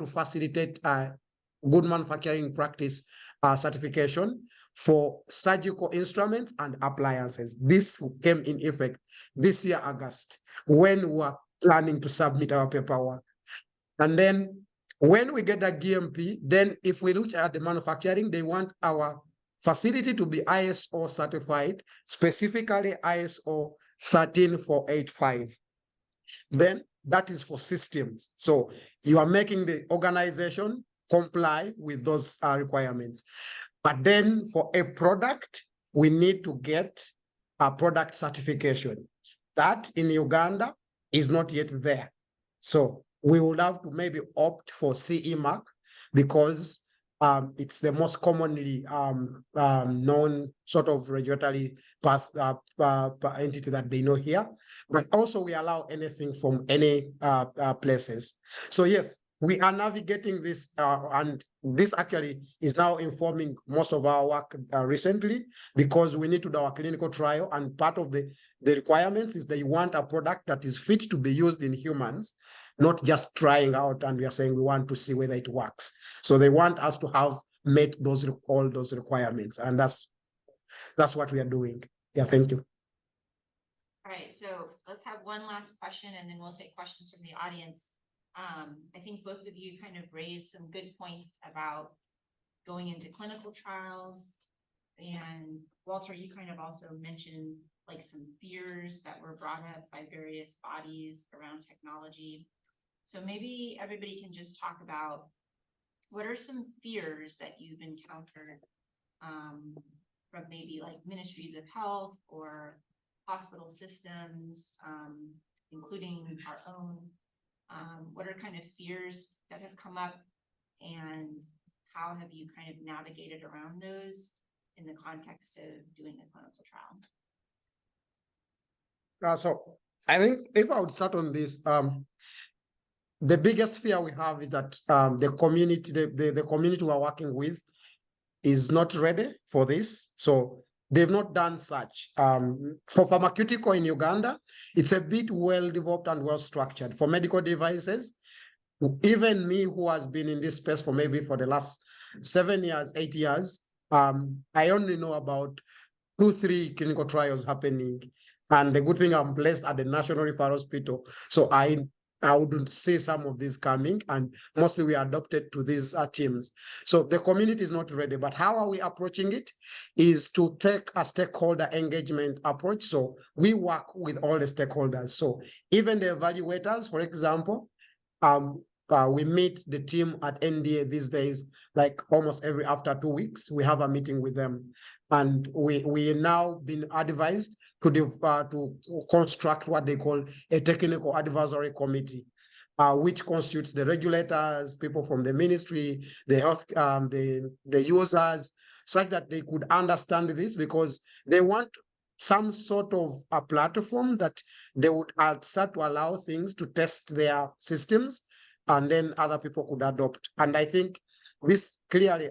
facilitate good manufacturing practice certification for surgical instruments and appliances. This came in effect this year, August, when we were planning to submit our paperwork. And then when we get a GMP, then if we look at the manufacturing, they want our facility to be ISO certified, specifically ISO 13485. Then that is for systems. So you are making the organization comply with those requirements. But then for a product, we need to get a product certification. That in Uganda is not yet there. So we would have to maybe opt for CE mark because it's the most commonly known sort of regulatory path entity that they know here. But also we allow anything from any places. So yes, we are navigating this, and this actually is now informing most of our work recently, because we need to do our clinical trial, and part of the requirements is that you want a product that is fit to be used in humans, not just trying out and we are saying we want to see whether it works. So they want us to have met all those requirements, and that's what we are doing. Yeah, thank you. All right, so let's have one last question and then we'll take questions from the audience. I think both of you kind of raised some good points about going into clinical trials. And Walter, you kind of also mentioned like some fears that were brought up by various bodies around technology. So maybe everybody can just talk about what are some fears that you've encountered from maybe like ministries of health or hospital systems, including our own. What are kind of fears that have come up, and how have you kind of navigated around those in the context of doing a clinical trial? So I think if I would start on this, the biggest fear we have is that the community, the community we're working with is not ready for this. So they've not done such. For pharmaceutical in Uganda, it's a bit well developed and well structured. For medical devices, even me who has been in this space for maybe for the last 7 years, 8 years, I only know about 2-3 clinical trials happening. And the good thing, I'm placed at the National Referral Hospital. So I would see some of these coming, and mostly we are adopted to these teams. So the community is not ready, but how are we approaching it is to take a stakeholder engagement approach. So we work with all the stakeholders. So even the evaluators, for example, we meet the team at NDA these days, like almost after 2 weeks, we have a meeting with them. And we now been advised to construct what they call a technical advisory committee, which constitutes the regulators, people from the ministry, the health, the users, such that they could understand this, because they want some sort of a platform that they would start to allow things to test their systems, and then other people could adopt. And I think this clearly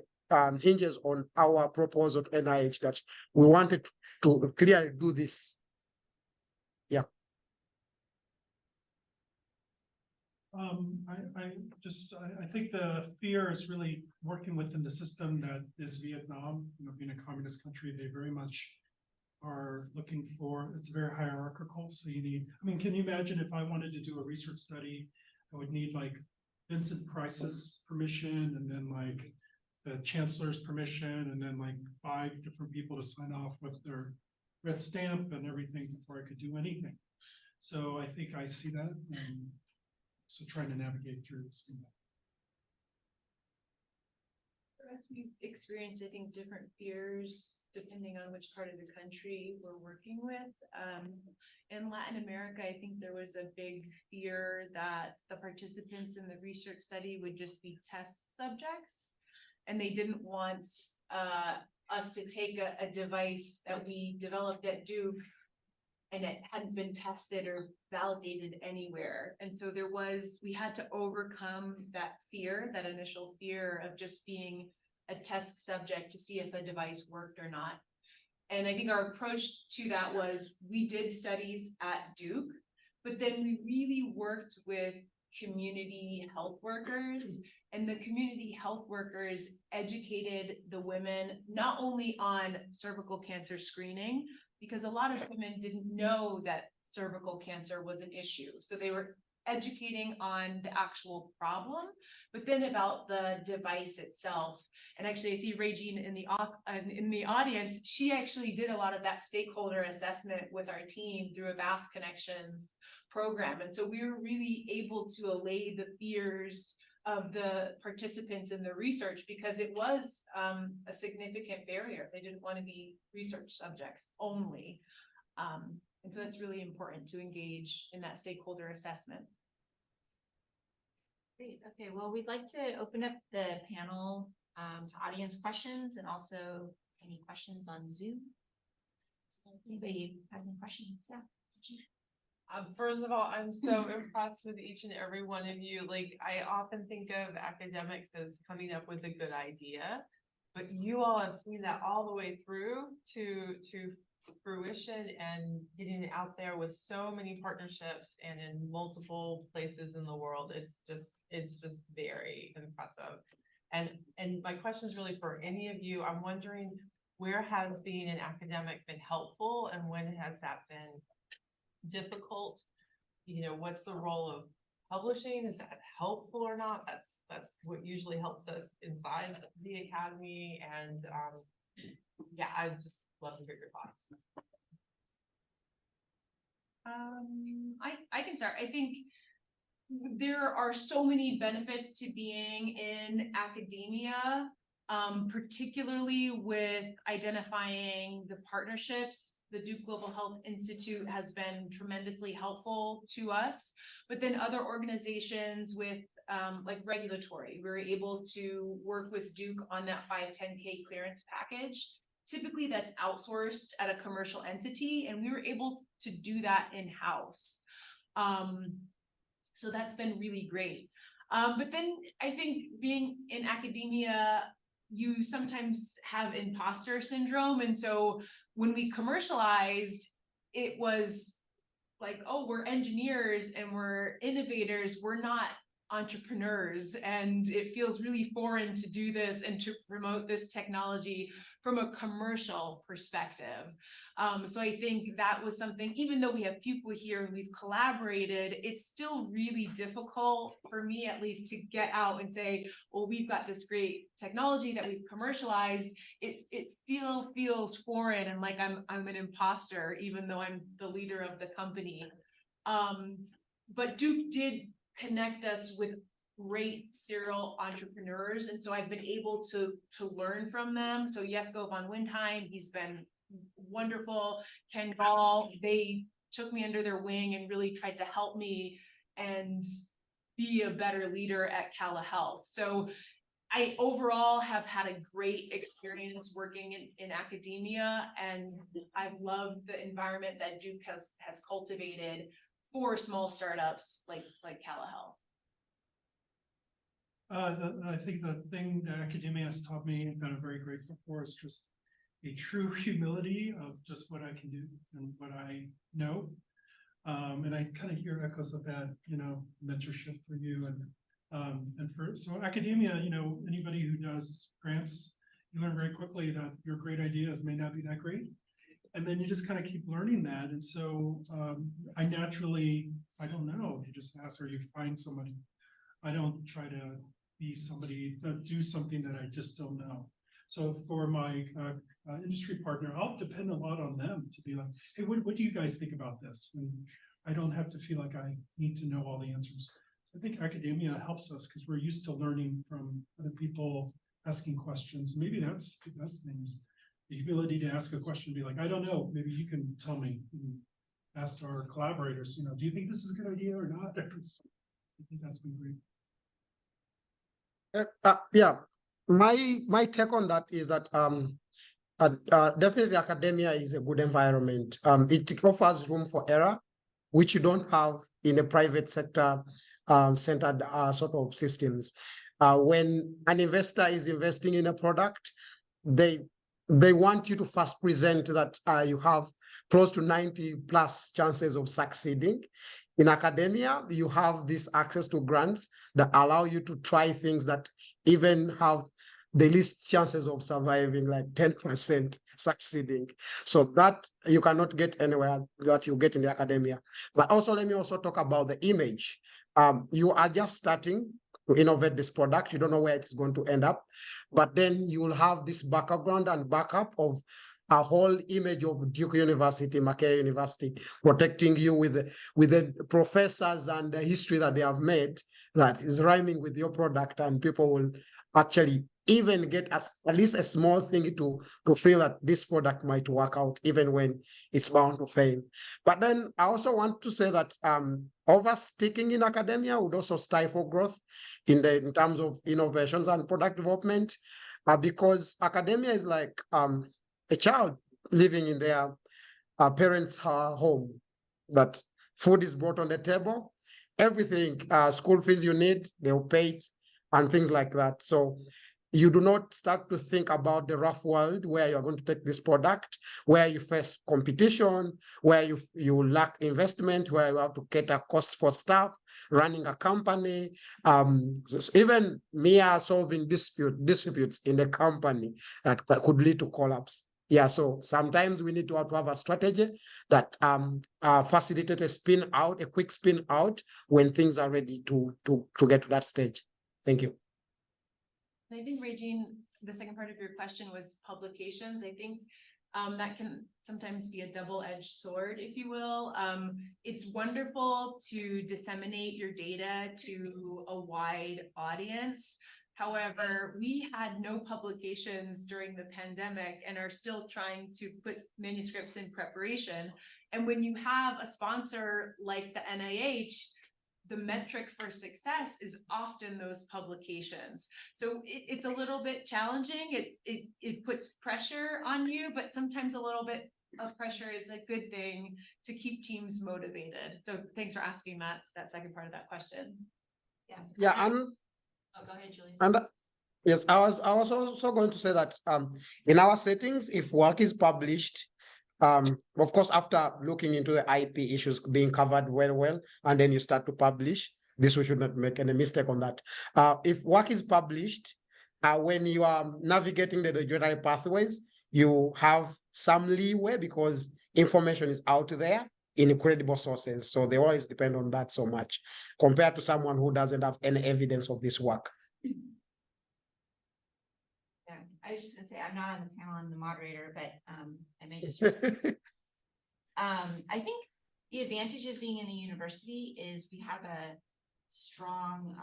hinges on our proposal to NIH that we wanted to clearly do this. Yeah. I think the fear is really working within the system that is Vietnam, being a communist country, they very much are looking for, it's very hierarchical. So you need, can you imagine if I wanted to do a research study, I would need like Vincent Price's permission, and then like the chancellor's permission, and then like 5 different people to sign off with their red stamp and everything before I could do anything. So I think I see that, and so trying to navigate through some of that. For us, we've experienced, I think, different fears depending on which part of the country we're working with. In Latin America, I think there was a big fear that the participants in the research study would just be test subjects, and they didn't want us to take a device that we developed at Duke and it hadn't been tested or validated anywhere. And so we had to overcome that fear, that initial fear of just being a test subject to see if a device worked or not. And I think our approach to that was, we did studies at Duke, but then we really worked with community health workers, and the community health workers educated the women not only on cervical cancer screening, because a lot of women didn't know that cervical cancer was an issue. So they were educating on the actual problem, but then about the device itself. And actually, I see Regine in the audience. She actually did a lot of that stakeholder assessment with our team through a Vast Connections program. And so we were really able to allay the fears of the participants in the research, because it was a significant barrier. They didn't want to be research subjects only. And so it's really important to engage in that stakeholder assessment. Great. Okay, well, we'd like to open up the panel to audience questions, and also any questions on Zoom. So if anybody has any questions, yeah. First of all, I'm so impressed with each and every one of you. Like, I often think of academics as coming up with a good idea, but you all have seen that all the way through to fruition and getting it out there with so many partnerships and in multiple places in the world. It's just very impressive. And my question is really for any of you. I'm wondering, where has being an academic been helpful and when has that been difficult? You know, what's the role of publishing? Is that helpful or not? That's what usually helps us inside the academy. And yeah, I'd just love to hear your thoughts. I can start. I think there are so many benefits to being in academia, particularly with identifying the partnerships. The Duke Global Health Institute has been tremendously helpful to us, but then other organizations with like regulatory, we were able to work with Duke on that 510K clearance package. Typically that's outsourced at a commercial entity, and we were able to do that in-house. So that's been really great. But then I think being in academia, you sometimes have imposter syndrome. And so when we commercialized, it was like, oh, we're engineers and we're innovators. We're not entrepreneurs. And it feels really foreign to do this and to promote this technology from a commercial perspective. So I think that was something, even though we have people here and we've collaborated, it's still really difficult for me, at least, to get out and say, well, we've got this great technology that we've commercialized. It still feels foreign and like I'm an imposter, even though I'm the leader of the company. But Duke did connect us with great serial entrepreneurs, and so I've been able to learn from them. So Jesko van Windheim, he's been wonderful. Ken Gall, they took me under their wing and really tried to help me and be a better leader at Calla Health. So I overall have had a great experience working in academia, and I've loved the environment that Duke has cultivated for small startups like Calla Health. I think the thing that academia has taught me and that I'm very grateful for is just a true humility of just what I can do and what I know. And I kind of hear echoes of that, you know, mentorship for you and so academia, you know, anybody who does grants, you learn very quickly that your great ideas may not be that great. And then you just kind of keep learning that. And so I naturally, I don't know, you just ask or you find somebody. I don't try to be somebody, do something that I just don't know. So for my industry partner, I'll depend a lot on them to be like, hey, what do you guys think about this? And I don't have to feel like I need to know all the answers. So I think academia helps us because we're used to learning from other people, asking questions. Maybe that's the best thing is the ability to ask a question, be like, I don't know, maybe you can tell me. And ask our collaborators, you know, do you think this is a good idea or not? I think that's been great. Yeah, my take on that is that definitely academia is a good environment. It offers room for error, which you don't have in a private sector centered sort of systems. When an investor is investing in a product, they want you to first present that you have close to 90+ chances of succeeding. In academia, you have this access to grants that allow you to try things that even have the least chances of surviving, like 10% succeeding. So that you cannot get anywhere that you get in the academia. But also, let me also talk about the image. You are just starting to innovate this product. You don't know where it's going to end up, but then you will have this background and backup of a whole image of Duke University, Makerere University, protecting you with the professors and the history that they have made that is rhyming with your product, and people will actually even get at least a small thing to feel that this product might work out, even when it's bound to fail. But then I also want to say that oversticking in academia would also stifle growth in terms of innovations and product development, because academia is like a child living in their parents' home that food is brought on the table, everything, school fees you need, they'll pay it, and things like that. So you do not start to think about the rough world where you're going to take this product, where you face competition, where you lack investment, where you have to cater cost for staff, running a company, even mere solving disputes in the company that could lead to collapse. Yeah, so sometimes we need to have a strategy that facilitate a quick spin out when things are ready to get to that stage. Thank you. I think, Regine, the second part of your question was publications. I think that can sometimes be a double-edged sword, if you will. It's wonderful to disseminate your data to a wide audience. However, we had no publications during the pandemic and are still trying to put manuscripts in preparation. And when you have a sponsor like the NIH, the metric for success is often those publications. So it's a little bit challenging. It puts pressure on you, but sometimes a little bit of pressure is a good thing to keep teams motivated. So thanks for asking that second part of that question. Yeah, Oh, go ahead, Julie. and yes, I was also going to say that in our settings, if work is published, of course, after looking into the IP issues being covered very well, and then you start to publish, we should not make any mistake on that. If work is published, when you are navigating the regulatory pathways, you have some leeway because information is out there in credible sources. So they always depend on that so much compared to someone who doesn't have any evidence of this work. Yeah, I was just gonna say, I'm not on the panel, I'm the moderator, but I may just. I think the advantage of being in a university is we have a strong,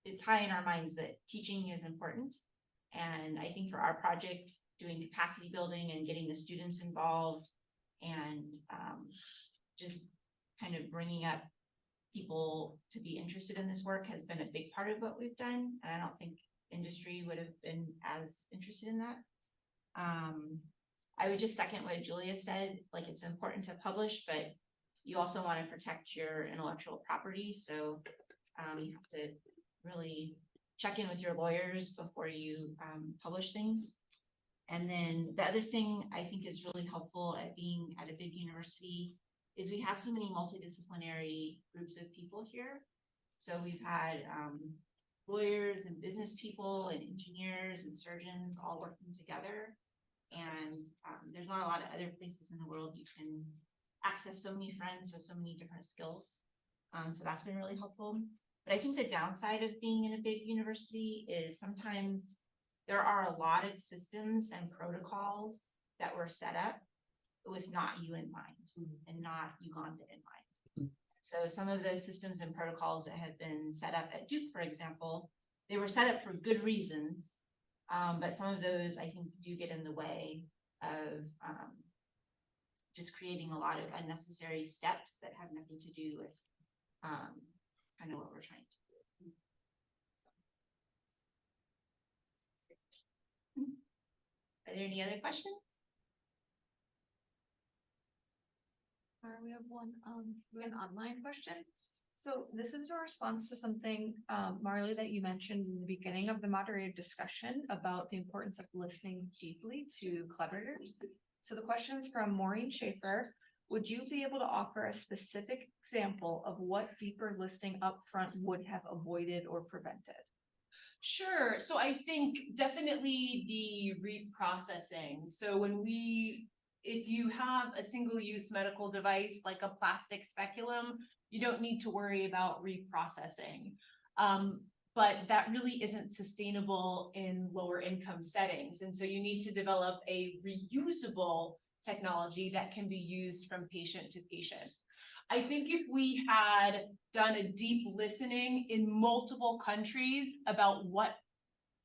it's high in our minds that teaching is important. And I think for our project, doing capacity building and getting the students involved and just kind of bringing up people to be interested in this work has been a big part of what we've done. And I don't think industry would have been as interested in that. I would just second what Julia said, like it's important to publish, but you also want to protect your intellectual property. So you have to really check in with your lawyers before you publish things. And then the other thing I think is really helpful at being at a big university is we have so many multidisciplinary groups of people here. So we've had lawyers and business people and engineers and surgeons all working together. And there's not a lot of other places in the world you can access so many friends with so many different skills. So that's been really helpful. But I think the downside of being in a big university is sometimes there are a lot of systems and protocols that were set up with not you in mind and not Uganda in mind. So some of those systems and protocols that have been set up at Duke, for example, they were set up for good reasons. But some of those I think do get in the way of just creating a lot of unnecessary steps that have nothing to do with kind of what we're trying to do. Are there any other questions? We have an online question. So this is a response to something, Marley, that you mentioned in the beginning of the moderated discussion about the importance of listening deeply to collaborators. So the question is from Maureen Schaefer. Would you be able to offer a specific example of what deeper listening upfront would have avoided or prevented? Sure. So I think definitely the reprocessing. So if you have a single-use medical device like a plastic speculum, you don't need to worry about reprocessing. But that really isn't sustainable in lower income settings. And so you need to develop a reusable technology that can be used from patient to patient. I think if we had done a deep listening in multiple countries about what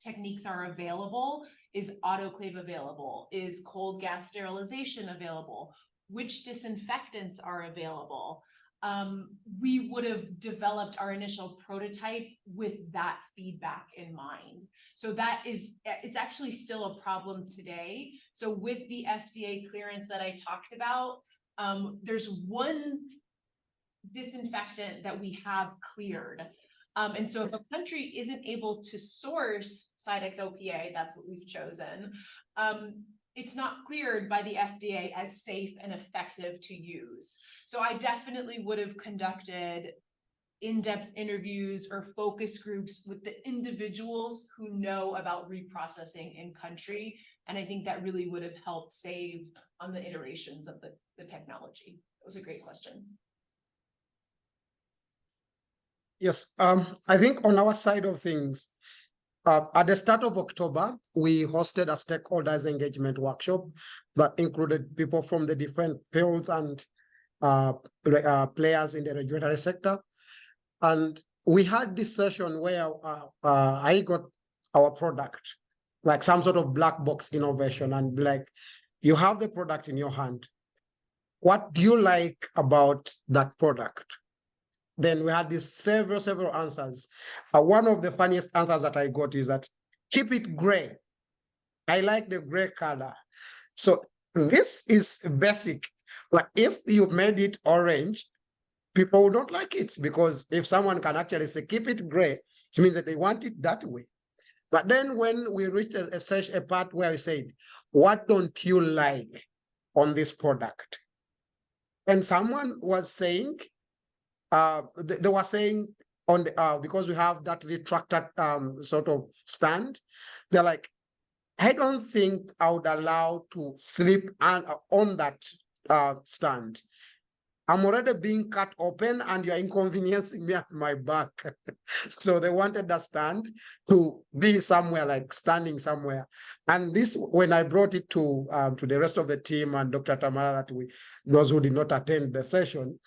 techniques are available, is autoclave available, is cold gas sterilization available, which disinfectants are available, we would have developed our initial prototype with that feedback in mind. So that is, it's actually still a problem today. So with the FDA clearance that I talked about, there's one disinfectant that we have cleared. And so if a country isn't able to source Cydex OPA, that's what we've chosen, it's not cleared by the FDA as safe and effective to use. So I definitely would have conducted in-depth interviews or focus groups with the individuals who know about reprocessing in country. And I think that really would have helped save on the iterations of the technology. That was a great question. Yes, I think on our side of things, at the start of October, we hosted a stakeholders engagement workshop that included people from the different fields and players in the regulatory sector. And we had this session where I got our product, like some sort of black box innovation, and like, you have the product in your hand. What do you like about that product? Then we had these several answers. One of the funniest answers that I got is that, keep it gray. I like the gray color. So this is basic. Like if you made it orange, people don't like it, because if someone can actually say, keep it gray, it means that they want it that way. But then when we reached a part where we said, what don't you like on this product? And someone was saying, they were saying on the because we have that retracted sort of stand, they're like, I don't think I would allow to sleep on that stand. I'm already being cut open and you're inconveniencing me at my back. So they wanted the stand to be somewhere, like standing somewhere. And this, when I brought it to the rest of the team and Dr. Tamara, those who did not attend the session,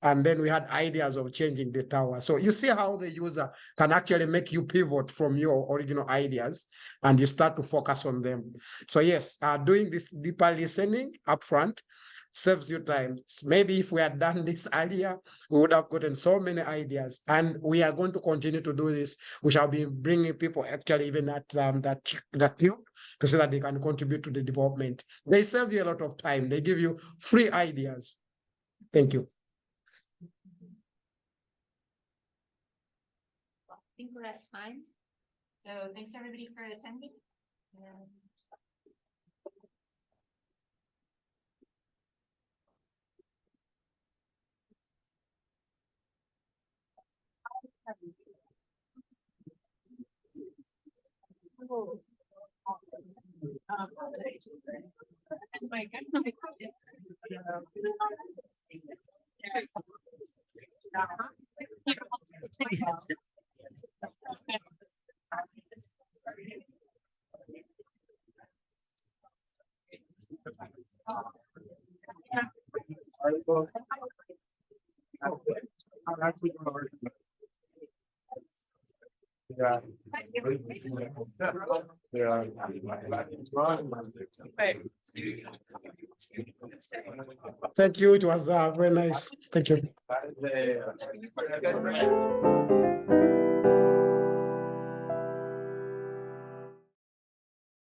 and then we had ideas of changing the tower. So you see how the user can actually make you pivot from your original ideas and you start to focus on them. So yes, doing this deeper listening upfront saves you time. Maybe if we had done this earlier, we would have gotten so many ideas. And we are going to continue to do this. We shall be bringing people actually even at that field to so that they can contribute to the development. They save you a lot of time. They give you free ideas. Thank you. I think we're at time. So thanks everybody for attending. Thank you. It was very nice. Thank you.